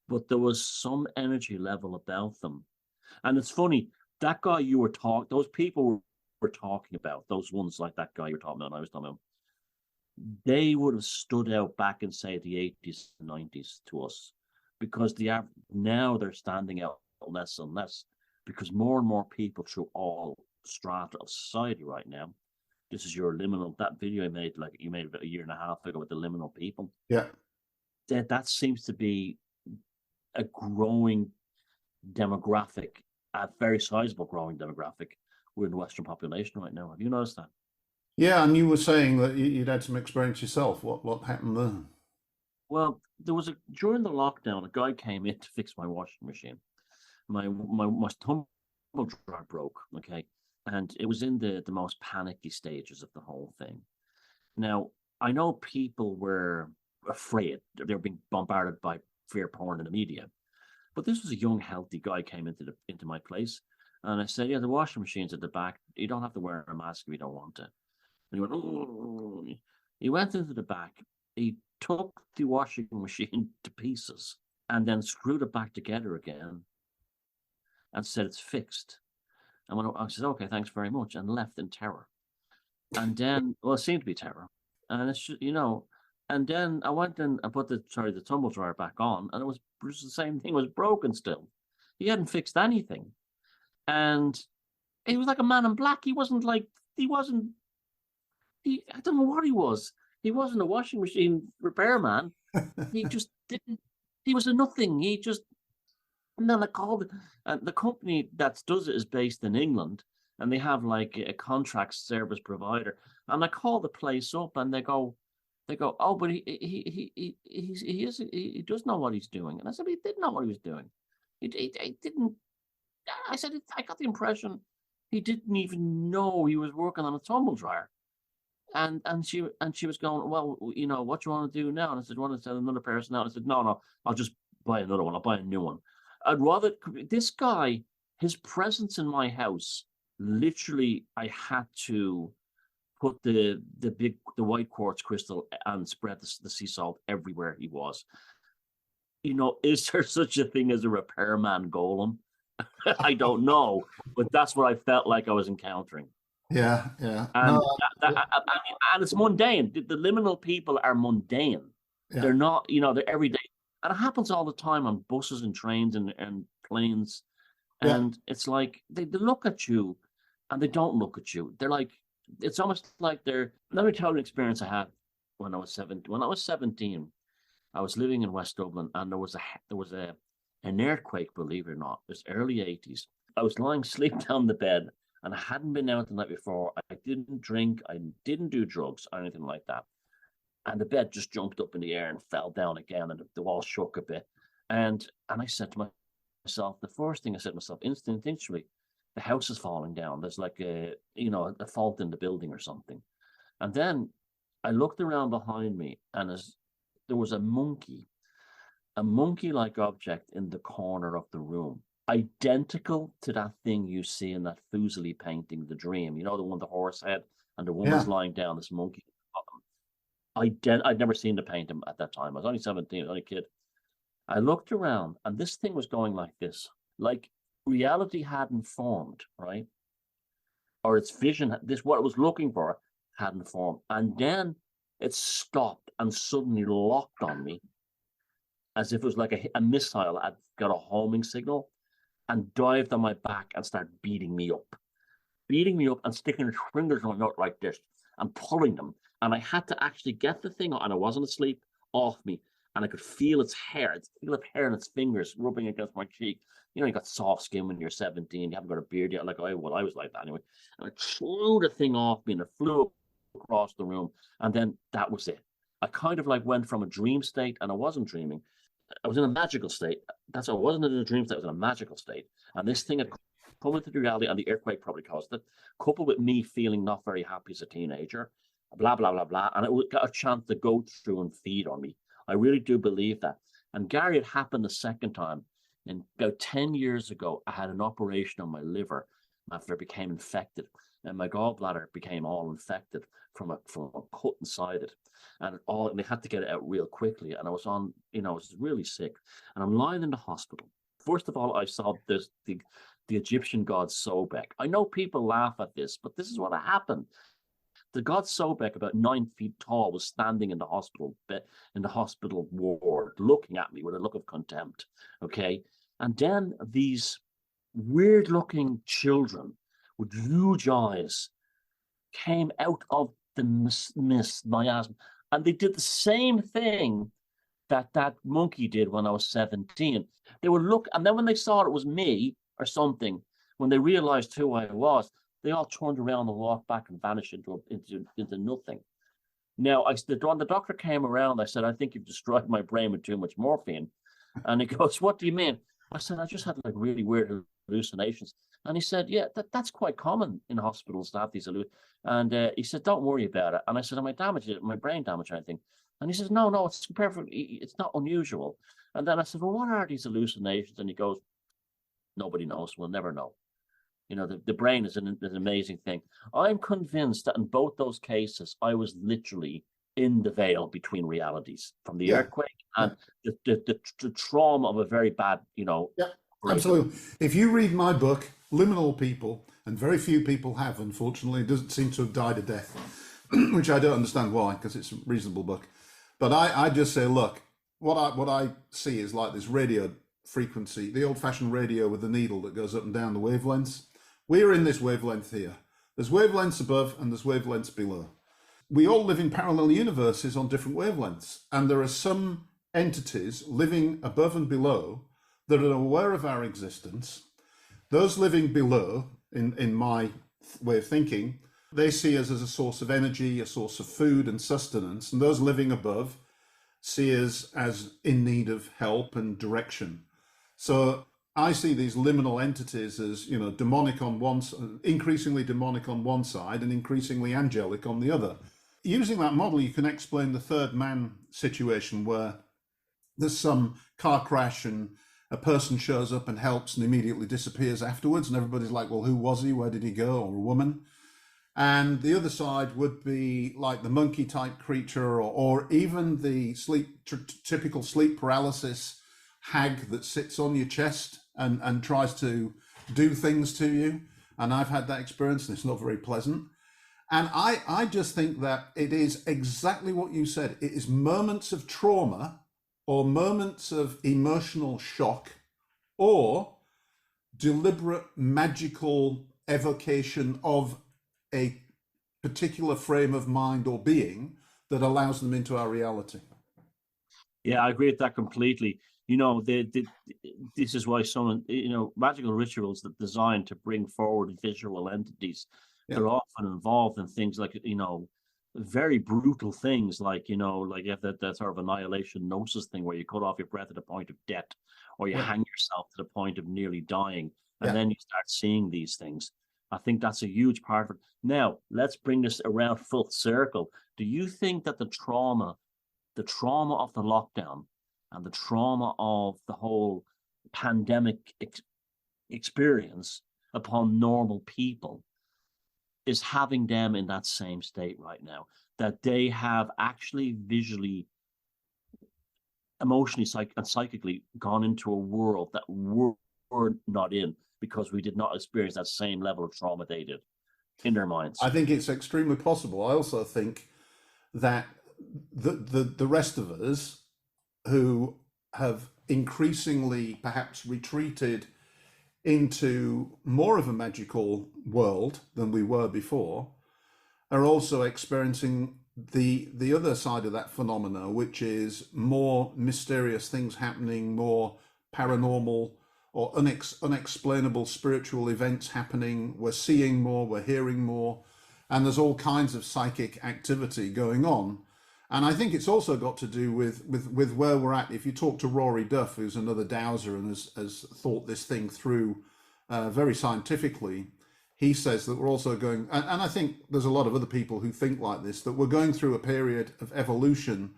but there was some energy level about them. And it's funny, that guy those people were talking about, those ones like that guy you were talking about, and I was talking about, they would have stood out back in, say, the 80s and 90s to us, because now they're standing out less and less, because more and more people through all strata of society right now. This is your liminal. That video you made about a year and a half ago with the liminal people. Yeah. That seems to be a growing demographic, a very sizable growing demographic within the Western population right now. Have you noticed that? Yeah, and you were saying that you'd had some experience yourself. What happened there? Well, during the lockdown, a guy came in to fix my washing machine. My tumble dryer broke, okay, and it was in the most panicky stages of the whole thing. Now, I know people were afraid; they were being bombarded by fear porn in the media. But this was a young, healthy guy came into my place, and I said, "Yeah, the washing machine's at the back. You don't have to wear a mask if you don't want to." And he went, "Oh." He went into the back. He took the washing machine to pieces and then screwed it back together again and said, "It's fixed." And I said, "Okay, thanks very much," and left in terror. And then, well, it seemed to be terror. And it's, and then I went in and put the tumble dryer back on, and it was the same thing, it was broken still. He hadn't fixed anything. And he was like a man in black. I don't know what he was. He wasn't a washing machine repairman. He just didn't, he was a nothing. And then I called the company that does it is based in England, and they have like a contract service provider. And I call the place up, and they go, "Oh, but he does know what he's doing." And I said, "He didn't know what he was doing. He didn't." I said, "I got the impression he didn't even know he was working on a tumble dryer." And she was going, "Well, what do you want to do now?" And I said, "I want to send another person out." I said, "No, I'll just buy another one. I'll buy a new one." I'd rather this guy, his presence in my house, literally, I had to put the white quartz crystal and spread the sea salt everywhere he was. Is there such a thing as a repairman golem? I don't know, but that's what I felt like I was encountering. Yeah, yeah. And No, and it's mundane. The liminal people are mundane. yeah, They're not, you know, they're everyday. And it happens all the time on buses and trains and planes. yeah, And it's like they look at you and they don't look at you. They're like, it's almost like they're, let me tell you an experience I had when I was 17. When I was 17, I was living in West Dublin and there was an earthquake, believe it or not. It was early 80s. I was lying asleep down the bed and I hadn't been out the night before. I didn't drink, I didn't do drugs or anything like that. And the bed just jumped up in the air and fell down again, and the wall shook a bit. And I said to myself, the first thing I said to myself, instinctually, the house is falling down. There's like a fault in the building or something. And then I looked around behind me, and there was a monkey-like object in the corner of the room, identical to that thing you see in that Fuseli painting, The Dream. You know, the one with the horse head and the woman's yeah. lying down, this monkey. I'd never seen the painting at that time. I was only 17, I was only a kid. I looked around and this thing was going like this, like reality hadn't formed, right? Or its vision, what it was looking for hadn't formed. And then it stopped and suddenly locked on me as if it was like a missile had got a homing signal and dived on my back and started beating me up and sticking its fingers on my nut like this and pulling them. And I had to actually get the thing, and I wasn't asleep, off me. And I could feel its hair in its fingers rubbing against my cheek. You know, you got soft skin when you're 17, you haven't got a beard yet. I was like that anyway. And I threw the thing off me and it flew across the room. And then that was it. I kind of like went from a dream state, and I wasn't dreaming. I was in a magical state. I wasn't in a dream state, I was in a magical state. And this thing had come into the reality, and the earthquake probably caused it, coupled with me feeling not very happy as a teenager, blah, blah, blah, blah. And it got a chance to go through and feed on me. I really do believe that. And Gary, it happened the second time. And about 10 years ago, I had an operation on my liver after it became infected. And my gallbladder became all infected from a cut inside it. And they had to get it out real quickly. And I was I was really sick. And I'm lying in the hospital. First of all, I saw the Egyptian god Sobek. I know people laugh at this, but this is what happened. The god Sobek, about 9 feet tall, was standing in the hospital ward, looking at me with a look of contempt. Okay, and then these weird-looking children with huge eyes came out of the miasma, and they did the same thing that monkey did when I was 17. They would look, and then when they saw it was me or something, when they realized who I was, they all turned around and walked back and vanished into nothing. Now, when the doctor came around, I said, I think you've destroyed my brain with too much morphine. And he goes, what do you mean? I said, I just had like really weird hallucinations. And he said, yeah, that's quite common in hospitals to have these hallucinations. And he said, don't worry about it. And I said, am I damaged? My brain damaged or anything? And he says, no, it's perfectly, it's not unusual. And then I said, well, what are these hallucinations? And he goes, nobody knows. We'll never know. You know, the brain is an amazing thing. I'm convinced that in both those cases, I was literally in the veil between realities, from the earthquake and the trauma of a very bad, Yeah, absolutely. If you read my book, Liminal People, and very few people have, unfortunately, it doesn't seem to have died a death, which I don't understand why, because it's a reasonable book. But I just say, look, what I see is like this radio frequency, the old-fashioned radio with the needle that goes up and down the wavelengths. We're in this wavelength here. There's wavelengths above and there's wavelengths below. We all live in parallel universes on different wavelengths, and there are some entities living above and below that are aware of our existence. Those living below, in my way of thinking, they see us as a source of energy, a source of food and sustenance, and those living above see us as in need of help and direction. So I see these liminal entities as, demonic on one, increasingly demonic on one side and increasingly angelic on the other. Using that model, you can explain the third man situation where there's some car crash and a person shows up and helps and immediately disappears afterwards, and everybody's like, well, who was he? Where did he go? Or a woman. And the other side would be like the monkey type creature, or even the typical sleep paralysis hag that sits on your chest and tries to do things to you. And I've had that experience, and it's not very pleasant. And I just think that it is exactly what you said. It is moments of trauma or moments of emotional shock or deliberate magical evocation of a particular frame of mind or being that allows them into our reality. Yeah, I agree with that completely. This is why some, magical rituals that are designed to bring forward visual entities, they're often involved in things like, very brutal things like, like you have that sort of annihilation gnosis thing where you cut off your breath at the point of death, or you hang yourself to the point of nearly dying, and then you start seeing these things. I think that's a huge part of it. Now, let's bring this around full circle. Do you think that the trauma of the lockdown and the trauma of the whole pandemic experience upon normal people is having them in that same state right now, that they have actually visually, emotionally, and psychically gone into a world that we're not in because we did not experience that same level of trauma they did in their minds? I think it's extremely possible. I also think that the rest of us who have increasingly perhaps retreated into more of a magical world than we were before are also experiencing the other side of that phenomena, which is more mysterious things happening, more paranormal or unexplainable spiritual events happening. We're seeing more, we're hearing more, and there's all kinds of psychic activity going on. And I think it's also got to do with where we're at. If you talk to Rory Duff, who's another dowser and has thought this thing through very scientifically, he says that we're also going, and I think there's a lot of other people who think like this, that we're going through a period of evolution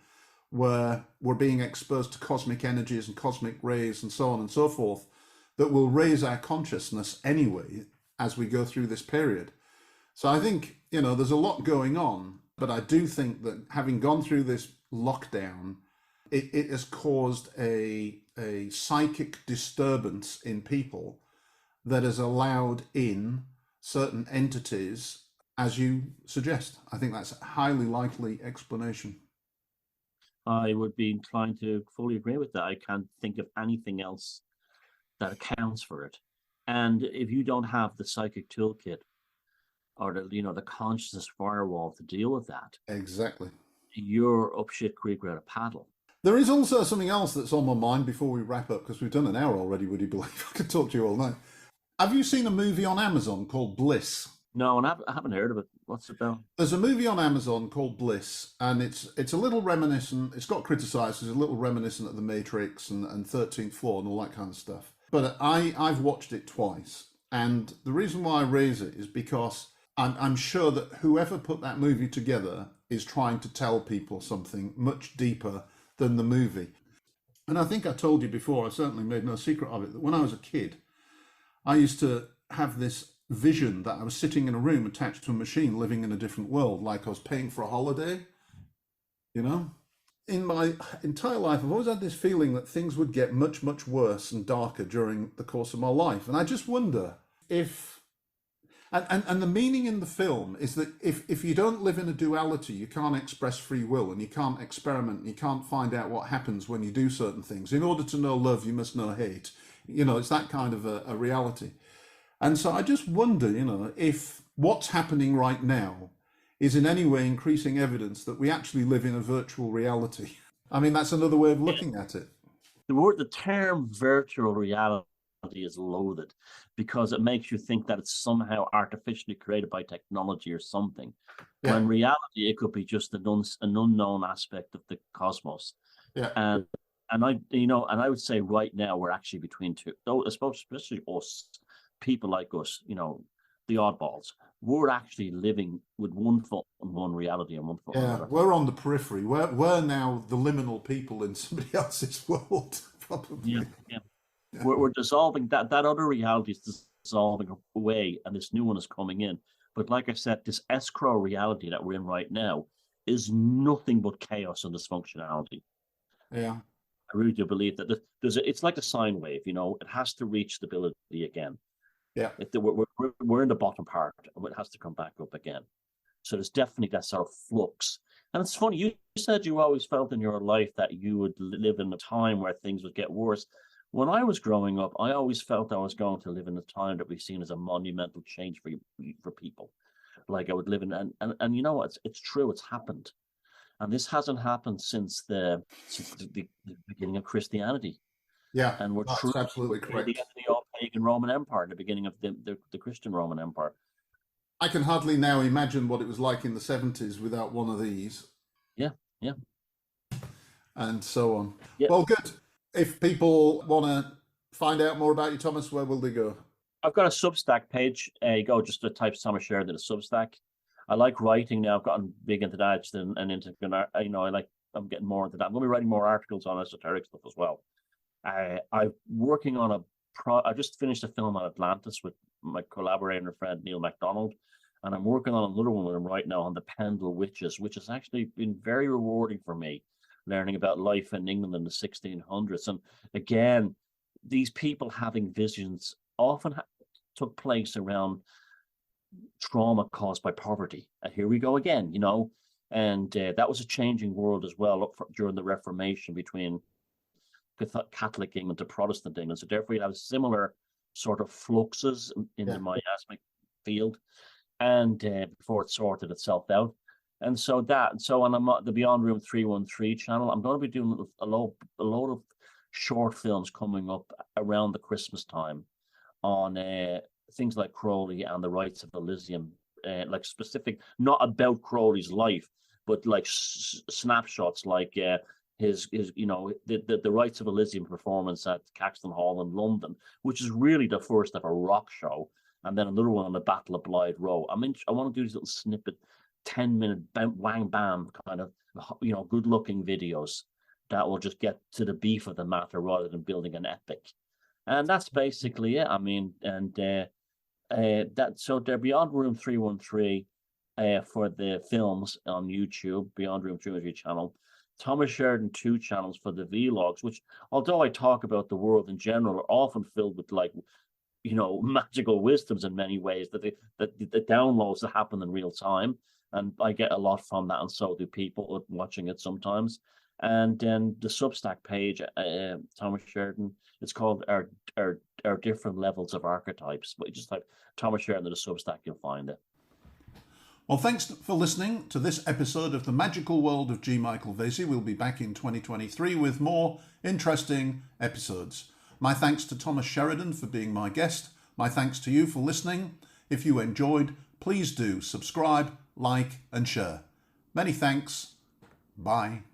where we're being exposed to cosmic energies and cosmic rays and so on and so forth, that will raise our consciousness anyway as we go through this period. So I think, there's a lot going on. But I do think that having gone through this lockdown, it has caused a psychic disturbance in people that has allowed in certain entities, as you suggest. I think that's a highly likely explanation. I would be inclined to fully agree with that. I can't think of anything else that accounts for it. And if you don't have the psychic toolkit, or the consciousness firewall to deal with that, exactly, you're up shit creek without a paddle. There is also something else that's on my mind before we wrap up, because we've done an hour already, would you believe? I could talk to you all night. Have you seen a movie on Amazon called Bliss? No, and I haven't heard of it. What's it about? There's a movie on Amazon called Bliss, and it's a little reminiscent. It's got criticised as a little reminiscent of The Matrix and 13th Floor and all that kind of stuff. But I've watched it twice, and the reason why I raise it is because I'm sure that whoever put that movie together is trying to tell people something much deeper than the movie. And I think I told you before, I certainly made no secret of it, that when I was a kid, I used to have this vision that I was sitting in a room attached to a machine living in a different world, like I was paying for a holiday, In my entire life, I've always had this feeling that things would get much, much worse and darker during the course of my life. And I just wonder if... And the meaning in the film is that if you don't live in a duality, you can't express free will, and you can't experiment, and you can't find out what happens when you do certain things. In order to know love, you must know hate. It's that kind of a reality. And so I just wonder, if what's happening right now is in any way increasing evidence that we actually live in a virtual reality. I mean, that's another way of looking at it. The term virtual reality is loaded because it makes you think that it's somehow artificially created by technology or something. Yeah. When in reality, it could be just an unknown aspect of the cosmos. Yeah. And I would say right now we're actually between two. Though I suppose especially us, people like us, the oddballs, we're actually living with one foot in one reality and one foot in another. We're on the periphery. We're now the liminal people in somebody else's world, probably. Yeah. We're dissolving that other reality is dissolving away, and this new one is coming in. But like I said, this escrow reality that we're in right now is nothing but chaos and dysfunctionality. Yeah. I really do believe that it's like a sine wave, you know, it has to reach stability again. Yeah. We're in the bottom part, and it has to come back up again. So there's definitely that sort of flux. And it's funny, you said you always felt in your life that you would live in a time where things would get worse. When I was growing up, I always felt I was going to live in a time that we've seen as a monumental change for people. Like I would live in, and you know what? It's true. It's happened, and this hasn't happened since the beginning of Christianity. Yeah, and we're that's truly absolutely the correct. end of the old pagan Roman Empire, the beginning of the Christian Roman Empire. I can hardly now imagine what it was like in the 70s without one of these. Yeah, yeah. And so on. Yeah. Well, good. If people want to find out more about you, Thomas, where will they go? I've got a Substack page. You go just to type Thomas Sheridan a Substack. I like writing now. I've gotten big into that and into, you know, I'm getting more into that. I'm going to be writing more articles on esoteric stuff as well. I'm working on I just finished a film on Atlantis with my collaborator and friend Neil MacDonald, and I'm working on another one with him right now on the Pendle Witches, which has actually been very rewarding for me, learning about life in England in the 1600s. And again, these people having visions often took place around trauma caused by poverty. And here we go again, you know, and that was a changing world as well during the Reformation between Catholic England to Protestant England. So therefore you have similar sort of fluxes in the miasmic field, and before it sorted itself out. And so on the Beyond Room 313 channel, I'm going to be doing a load of short films coming up around the Christmas time on things like Crowley and the rites of Elysium, like specific, not about Crowley's life, but like snapshots, like his you know, the rites of Elysium performance at Caxton Hall in London, which is really the first ever rock show, and then another one on the Battle of Blythe Row. I want to do these little snippet, 10-minute wang bam kind of, you know, good looking videos that will just get to the beef of the matter rather than building an epic. And that's basically it. I mean, and so they're Beyond Room 313 for the films on YouTube, Beyond Room 313 channel. Thomas Sheridan 2 channels for the vlogs, which, although I talk about the world in general, are often filled with, like, you know, magical wisdoms in many ways, that the downloads that happen in real time, and I get a lot from that, and so do people watching it sometimes. And then the Substack page, Thomas Sheridan, it's called our different levels of archetypes. But you just type Thomas Sheridan to the Substack, you'll find it. Well, thanks for listening to this episode of The Magical World of G. Michael Vasey. We'll be back in 2023 with more interesting episodes. My thanks to Thomas Sheridan for being my guest. My thanks to you for listening. If you enjoyed, please do subscribe, like, and share. Many thanks. Bye.